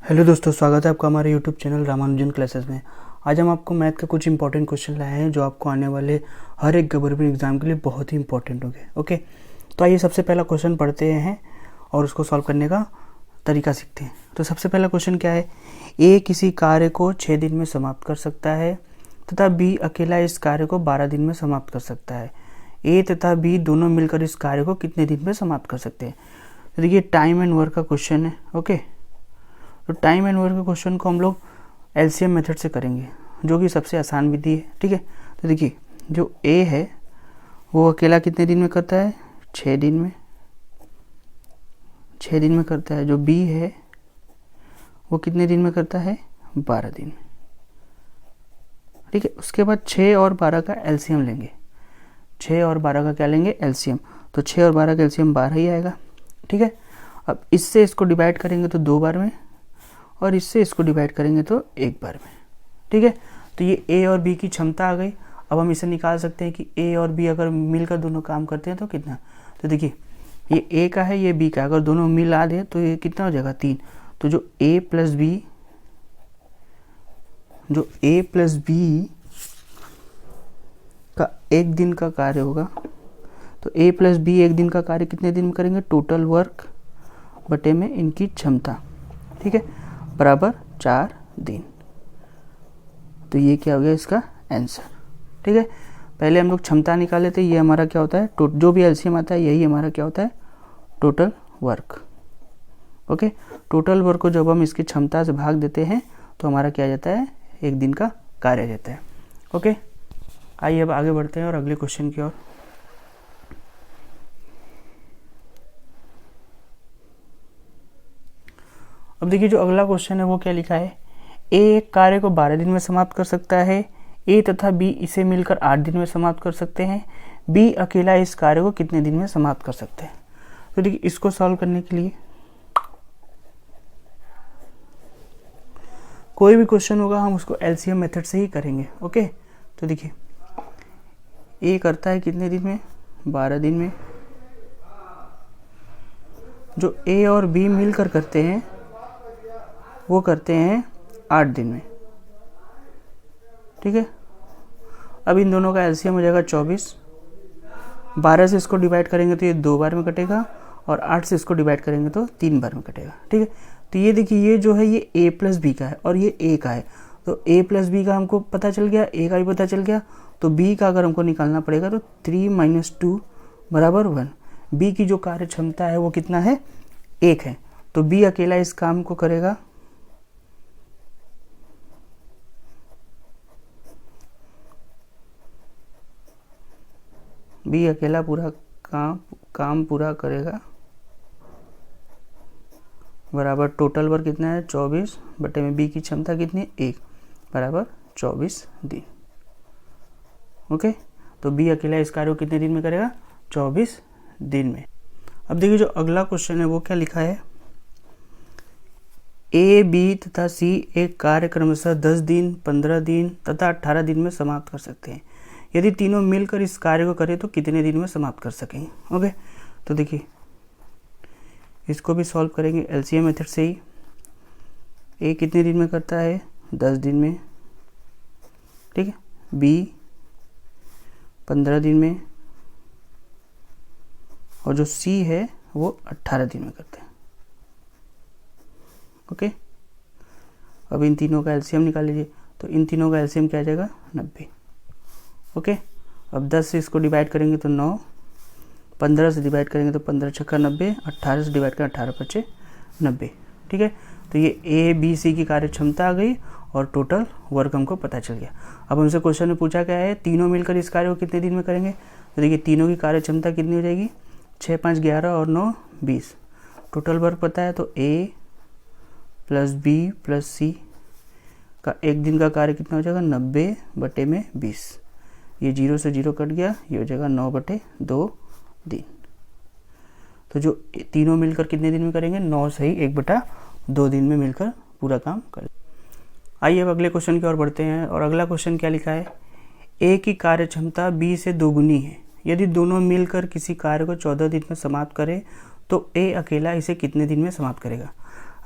Hello दोस्तों, स्वागत है आपका हमारे यूट्यूब चैनल रामानुजन क्लासेस में। आज हम आपको मैथ के कुछ इंपॉर्टेंट क्वेश्चन लाए हैं जो आपको आने वाले हर एक गवर्नमेंट एग्जाम के लिए बहुत ही इंपॉर्टेंट होंगे। ओके, तो आइए सबसे पहला क्वेश्चन पढ़ते हैं और उसको सॉल्व करने का तरीका सीखते हैं। तो सबसे पहला क्वेश्चन क्या है? ए किसी कार्य को 6 दिन में समाप्त कर सकता है तथा बी अकेला इस कार्य को 12 दिन में समाप्त कर सकता है। ए तथा बी दोनों मिलकर इस कार्य को कितने दिन में समाप्त कर सकते हैं? तो देखिए, टाइम एंड वर्क का क्वेश्चन है। ओके, तो टाइम एंड वर्क के क्वेश्चन को हम लोग एलसीएम मेथड से करेंगे, जो कि सबसे आसान विधि है। ठीक है, तो देखिए, जो ए है वो अकेला कितने दिन में करता है? 6 दिन में। 6 दिन में करता है। जो बी है वो कितने दिन में करता है? 12 दिन में। ठीक है, उसके बाद 6 और 12 का एलसीएम लेंगे। 6 और 12 का क्या लेंगे? एलसीएम। तो 6 और 12 का एलसीएम 12 ही आएगा। ठीक है, अब इससे इसको डिवाइड करेंगे तो 2 बार में, और इससे इसको डिवाइड करेंगे तो 1 बार में। ठीक है, तो ये ए और बी की क्षमता आ गई। अब हम इसे निकाल सकते हैं कि ए और बी अगर मिलकर दोनों काम करते हैं तो कितना। तो देखिए, ये ए का है, ये बी का, अगर दोनों मिला दें तो ये कितना हो जाएगा? 3। तो जो ए प्लस बी का 1 दिन का कार्य होगा, तो ए प्लस बी 1 दिन का कार्य कितने दिन में करेंगे? टोटल वर्क बटे में इनकी क्षमता। ठीक है, बराबर 4 दिन। तो ये क्या हो गया इसका आंसर। ठीक है, पहले हम लोग क्षमता निकाले थे। ये हमारा क्या होता है? जो भी एलसीएम आता है यही हमारा क्या होता है? Total work. Okay, total work को जब हम इसकी क्षमता से भाग देते हैं तो हमारा क्या आ जाता है? 1 दिन का कार्य आ जाता है। ओके, आइए अब आगे बढ़ते हैं और अगले क्वेश्चन की ओर। अब देखिए, जो अगला क्वेश्चन है वो क्या लिखा है? ए एक कार्य को 12 दिन में समाप्त कर सकता है। ए तथा बी इसे मिलकर 8 दिन में समाप्त कर सकते हैं। बी अकेला इस कार्य को कितने दिन में समाप्त कर सकते हैं? तो देखिए, इसको सॉल्व करने के लिए कोई भी क्वेश्चन होगा हम उसको एलसीएम मेथड से ही करेंगे। ओके, तो देखिए, ए करता है कितने दिन में? 12 दिन में। जो ए और बी मिलकर करते हैं वो करते हैं 8 दिन में। ठीक है, अब इन दोनों का एलसीएम हो जाएगा 24। 12 से इसको डिवाइड करेंगे तो ये 2 बार में कटेगा, और 8 से इसको डिवाइड करेंगे तो 3 बार में कटेगा। ठीक है, तो ये देखिए, ये जो है ये ए प्लस बी का है और ये ए का है। तो ए प्लस बी का हमको पता चल गया, ए का भी पता चल गया। तो बी का अगर हमको निकालना पड़ेगा तो 3 - 2 बराबर 1। बी की जो कार्य क्षमता है वो कितना है? 1 है। तो बी अकेला इस काम को करेगा। बी अकेला पूरा काम पूरा करेगा, बराबर टोटल वर्क कितना है? 24 बटे में बी की क्षमता कितनी है? 1 बराबर 24 दिन। ओके, तो बी अकेला इस कार्य को कितने दिन में करेगा? 24 दिन में। अब देखिए, जो अगला क्वेश्चन है वो क्या लिखा है? ए, बी तथा सी एक कार्य क्रमशः 10 दिन, 15 दिन तथा 18 दिन में समाप्त कर सकते हैं। यदि तीनों मिलकर इस कार्य को करें तो कितने दिन में समाप्त कर सकेंगे? ओके, तो देखिए, इसको भी सॉल्व करेंगे एलसीएम मेथड से ही। ए कितने दिन में करता है? 10 दिन में। ठीक है, बी 15 दिन में, और जो सी है वो 18 दिन में करता है। ओके, अब इन तीनों का एलसीएम निकाल लीजिए। तो इन तीनों का एलसीएम क्या आ जाएगा? 90। ओके, अब 10 से इसको डिवाइड करेंगे तो 9, 15 से डिवाइड करेंगे तो 15 छक्का 90, 18 से डिवाइड करें 18 पच्चे 90। ठीक है, तो ये ए बी सी की कार्य क्षमता आ गई और टोटल वर्क हमको पता चल गया। अब हमसे क्वेश्चन में पूछा क्या है? तीनों मिलकर इस कार्य को कितने दिन में करेंगे? तो देखिए, तीनों की कार्य क्षमता कितनी हो जाएगी? 6 × 5 = 11 और 9 = 20। टोटल वर्क पता है, तो ए प्लस बी प्लस सी का 1 दिन का कार्य कितना हो जाएगा? 90 बटे में 20। ये 0 से 0 कट गया, ये हो जाएगा 9 बटे 2 दिन। तो जो तीनों मिलकर कितने दिन में करेंगे? 9 सही 1/2 दिन में मिलकर पूरा काम कर। आइए अब अगले क्वेश्चन की ओर बढ़ते हैं और अगला क्वेश्चन क्या लिखा है? ए की कार्य क्षमता बी से दोगुनी है। यदि दोनों मिलकर किसी कार्य को 14 दिन में समाप्त करें तो ए अकेला इसे कितने दिन में समाप्त करेगा?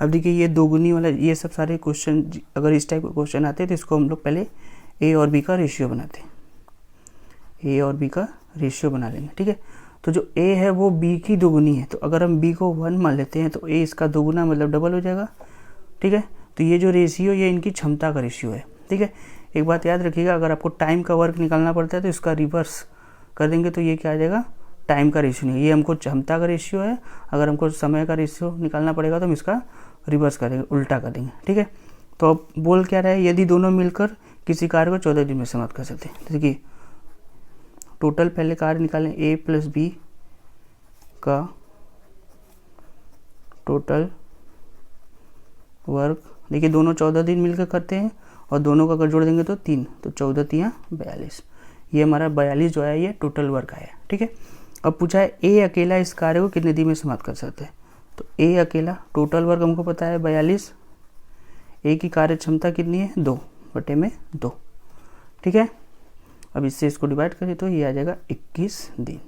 अब देखिए ये दोगुनी वाला, ये सब सारे क्वेश्चन अगर इस टाइप के क्वेश्चन आते हैं तो इसको हम लोग पहले ए और बी का रेशियो बनाते हैं, ए और बी का रेशियो बना लेंगे, ठीक है। तो जो ए है वो बी की दोगुनी है, तो अगर हम बी को 1 मान लेते हैं तो ए इसका दोगुना मतलब डबल हो जाएगा, ठीक है। तो ये जो रेशियो ये इनकी क्षमता का रेशियो है, ठीक है। एक बात याद रखिएगा, अगर आपको टाइम का वर्क निकालना पड़ता है तो इसका रिवर्स कर देंगे तो ये क्या आ जाएगा, टाइम का रेशियो नहीं, ये हमको क्षमता का रेशियो है। अगर हमको समय का रेशियो निकालना पड़ेगा तो हम इसका रिवर्स करेंगे, उल्टा कर देंगे, ठीक है। तो अब बोल क्या रहा है, यदि दोनों मिलकर किसी कार्य को 14 दिन में समाप्त कर सकते हैं। तो देखिए टोटल पहले कार्य निकालें, ए प्लस बी का टोटल वर्क। देखिए दोनों 14 दिन मिलकर करते हैं और दोनों का अगर जोड़ देंगे तो 3, तो 14 तियाँ 42। ये हमारा 42 जो है ये टोटल वर्क आया, ठीक है। अब पूछा है ए अकेला इस कार्य को कितने दिन में समाप्त कर सकते हैं। तो ए अकेला, टोटल वर्क हमको पता है 42, ए की कार्य क्षमता कितनी है 2/2, ठीक है। अब इससे इसको डिवाइड करें तो ये आ जाएगा 21 दिन।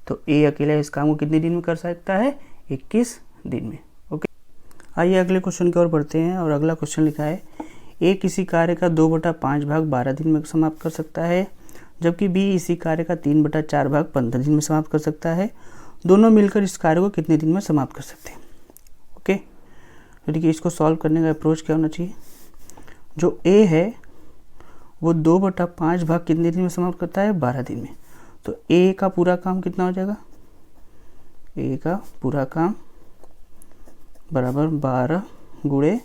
तो ए अकेला इस काम को कितने दिन में कर सकता है, 21 दिन में, ओके। आइए अगले क्वेश्चन की ओर बढ़ते हैं और अगला क्वेश्चन लिखा है ए किसी कार्य का 2/5 भाग 12 दिन में समाप्त कर सकता है, जबकि बी इसी कार्य का 3/4 भाग 15 दिन में समाप्त कर सकता है। दोनों मिलकर इस कार्य को कितने दिन में समाप्त कर सकते हैं, ओके। तो देखिए इसको सॉल्व करने का अप्रोच क्या होना चाहिए, जो ए है वो 2/5 भाग कितने दिन में समाप्त करता है, 12 दिन में। तो ए का पूरा काम कितना हो जाएगा, ए का पूरा काम बराबर 12 गुणे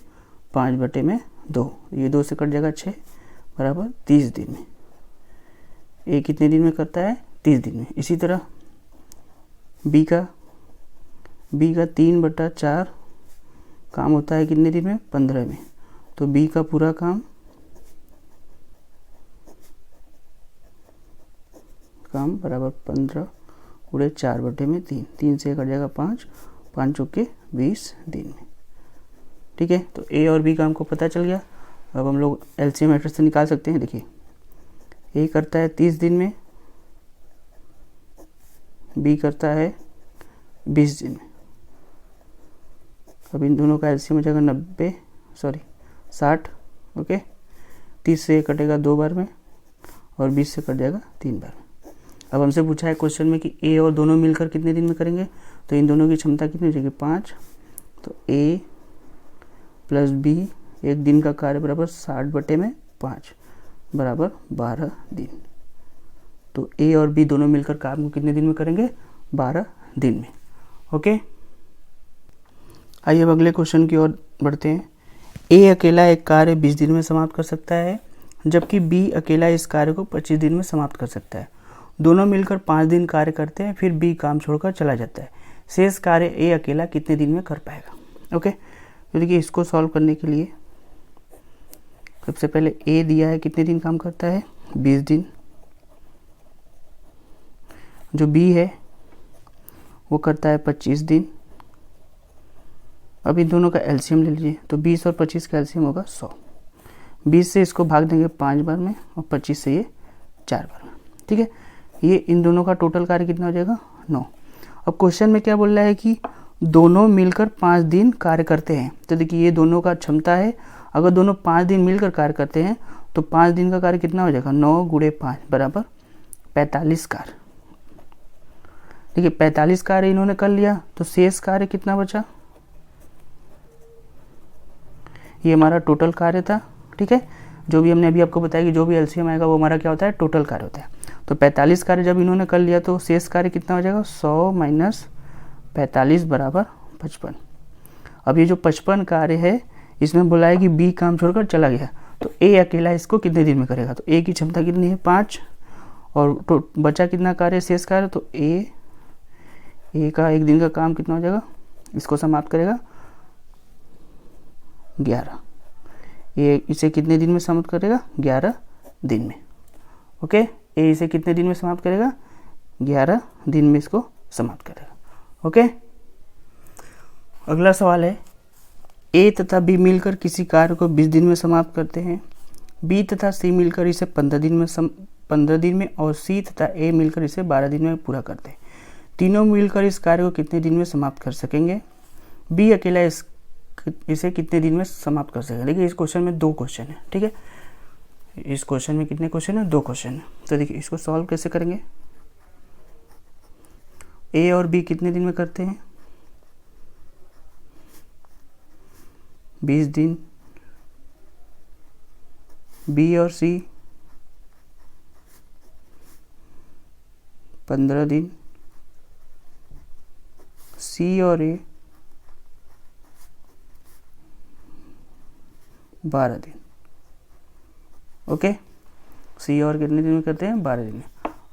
5/2, ये 2 से कट जाएगा 6 बराबर 30 दिन में। ए कितने दिन में करता है, 30 दिन में। इसी तरह बी का 3/4 काम होता है कितने दिन में, 15 में। तो बी का पूरा काम बराबर 15 गुणे 4/3, 3 से कट जाएगा 5, 5 चौके 20 दिन में, ठीक है। तो ए और बी का हमको पता चल गया। अब हम लोग एलसीएम मैट्रिक्स से निकाल सकते हैं। देखिए ए करता है 30 दिन में, बी करता है 20 दिन में। अब इन दोनों का एलसीएम हो जाएगा 60, ओके। 30 से कटेगा 2 बार में और 20 से कट जाएगा 3 बार में। अब हमसे पूछा है क्वेश्चन में कि ए और दोनों मिलकर कितने दिन में करेंगे, तो इन दोनों की क्षमता कितनी हो जाएगी, 5। तो ए प्लस बी, एक दिन का कार्य बराबर 60/5 बराबर 12 दिन। तो ए और बी दोनों मिलकर काम को कितने दिन में करेंगे, 12 दिन में, ओके। आइए अब अगले क्वेश्चन की ओर बढ़ते हैं। ए अकेला एक कार्य 20 दिन में समाप्त कर सकता है, जबकि बी अकेला इस कार्य को 25 दिन में समाप्त कर सकता है। दोनों मिलकर 5 दिन कार्य करते हैं, फिर बी काम छोड़कर चला जाता है। शेष कार्य ए अकेला कितने दिन में कर पाएगा, ओके। तो देखिए इसको सॉल्व करने के लिए सबसे पहले ए दिया है कितने दिन काम करता है, 20 दिन। जो बी है वो करता है 25 दिन। अब इन दोनों का एलसीएम ले लीजिए, तो 20 और 25 का एलसीएम होगा 100। 20 से इसको भाग देंगे 5 बार में और 25 से ये 4 बार में, ठीक है। ये इन दोनों का टोटल कार्य कितना हो जाएगा, 9। अब क्वेश्चन में क्या बोल रहा है कि दोनों मिलकर 5 दिन कार्य करते हैं। तो देखिए ये दोनों का क्षमता है, अगर दोनों 5 दिन मिलकर कार्य करते हैं तो 5 दिन का कार्य कितना हो जाएगा, 9 गुणे 5 बराबर 45 कार्य। देखिए 45 कार्य इन्होंने कर लिया, तो शेष कार्य कितना बचा, ये हमारा टोटल कार्य था, ठीक है। जो भी हमने अभी आपको बताया कि जो भी एलसीएम आएगा वो हमारा क्या होता है, टोटल कार्य होता है। तो 45 कार्य जब इन्होंने कर लिया तो शेष कार्य कितना हो जाएगा, 100 - 45 बराबर 55। अब ये जो 55 कार्य है इसमें बोला है कि बी काम छोड़कर चला गया, तो ए अकेला इसको कितने दिन में करेगा। तो ए की क्षमता कितनी है, 5, और बचा कितना कार्य, शेष कार्य। तो ए का एक दिन का काम कितना हो जाएगा, इसको समाप्त करेगा 11। ये इसे कितने दिन में समाप्त करेगा, 11 दिन में, ओके। ए इसे कितने दिन में समाप्त करेगा, 11 दिन में इसको समाप्त करेगा, ओके। अगला सवाल है ए तथा बी मिलकर किसी कार्य को 20 दिन में समाप्त करते हैं। बी तथा सी मिलकर इसे 15 दिन में और सी तथा ए मिलकर इसे 12 दिन में पूरा करते हैं। तीनों मिलकर इस कार्य को कितने दिन में समाप्त कर सकेंगे। बी अकेला इस इसे कितने दिन में समाप्त कर सकेगा। देखिए इस क्वेश्चन में 2 क्वेश्चन है, ठीक है। इस क्वेश्चन में कितने क्वेश्चन है, 2 क्वेश्चन है। तो देखिए इसको सॉल्व कैसे करेंगे। ए और बी कितने दिन में करते हैं, 20 दिन। बी और सी 15 दिन। सी और ए 12 दिन। ओके, सी और कितने दिन में करते हैं, 12 दिन में।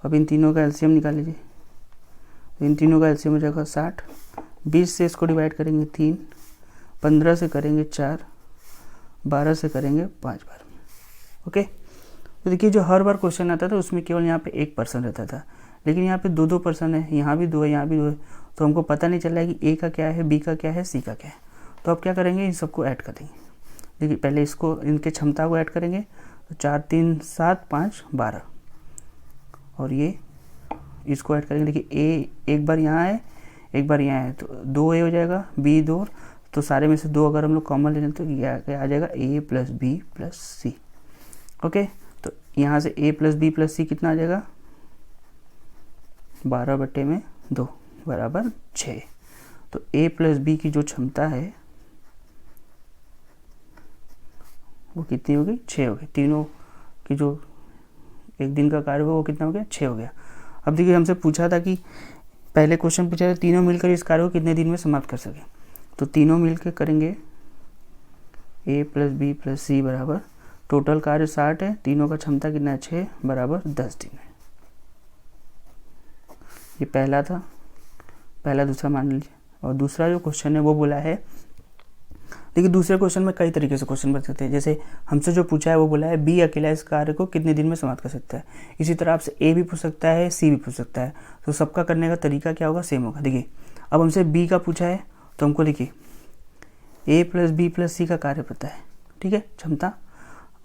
अब इन तीनों का एलसीएम निकाल लीजिए। इन तीनों का एलसीएम हो जाएगा 60। 20 से इसको डिवाइड करेंगे 3, 15 से करेंगे 4, 12 से करेंगे 5 बार में। ओके, तो देखिए जो हर बार क्वेश्चन आता था उसमें केवल यहाँ पे 1 पर्सन रहता था, लेकिन यहाँ पे 2 पर्सन है, यहाँ भी 2 है, यहाँ भी 2 है, तो हमको पता नहीं चल रहा है कि ए का क्या है, बी का क्या है, सी का क्या है। तो अब क्या करेंगे, इन सबको ऐड करेंगे। देखिए पहले इसको, इनके क्षमता को ऐड करेंगे। तो 4 3 7 5 12, और ये इसको ऐड करेंगे। देखिए ए एक बार यहाँ है, एक बार यहाँ है, तो 2 ए हो जाएगा, बी 2, तो सारे में से 2 अगर हम लोग कॉमन ले लें तो ये आ जाएगा ए प्लस बी प्लस सी। ओके, तो यहाँ से ए प्लस बी प्लस सी कितना आ जाएगा, 12/2 बराबर 6। तो ए प्लस बी की जो क्षमता है वो कितनी हो गई, 6 हो गई। तीनों की जो एक दिन का कार्य हो वो कितना हो गया, 6 हो गया। अब देखिए हमसे पूछा था कि पहले क्वेश्चन पूछा था तीनों मिलकर इस कार्य को कितने दिन में समाप्त कर सके। तो तीनों मिलकर करेंगे ए प्लस बी प्लस सी बराबर, टोटल कार्य 60 है, तीनों का क्षमता कितना है, 6 बराबर 10 दिन है। ये पहला था, पहला दूसरा मान लीजिए। और दूसरा जो क्वेश्चन है वो बोला है, देखिए दूसरे क्वेश्चन में कई तरीके से क्वेश्चन बन सकते हैं। जैसे हमसे जो पूछा है वो बोला है बी अकेला इस कार्य को कितने दिन में समाप्त कर सकता है। इसी तरह आपसे ए भी पूछ सकता है, सी भी पूछ सकता है। तो सबका करने का तरीका क्या होगा, सेम होगा। देखिए अब हमसे बी का पूछा है, तो हमको देखिए ए प्लस बी प्लस सी का कार्य पता है, ठीक है, क्षमता,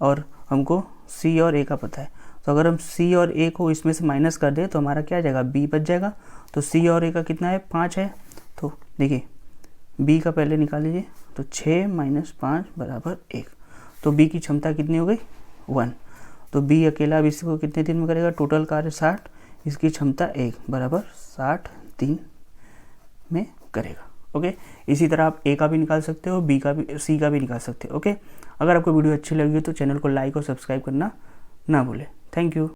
और हमको सी और ए का पता है। तो अगर हम सी और ए को इसमें से माइनस कर दें तो हमारा क्या आ जाएगा, बी बच जाएगा। तो सी और ए का कितना है, 5 है। तो देखिए बी का पहले निकाल लीजिए, तो 6 - 5 बराबर 1। तो बी की क्षमता कितनी हो गई, 1। तो बी अकेला अब इसको कितने दिन में करेगा, टोटल कार्य 60, इसकी क्षमता 1 बराबर 60 दिन में करेगा। ओके, इसी तरह आप ए का भी निकाल सकते हो, बी का भी, सी का भी निकाल सकते हो। ओके, अगर आपको वीडियो अच्छी लगी हो तो चैनल को लाइक और सब्सक्राइब करना ना भूलें। Thank you.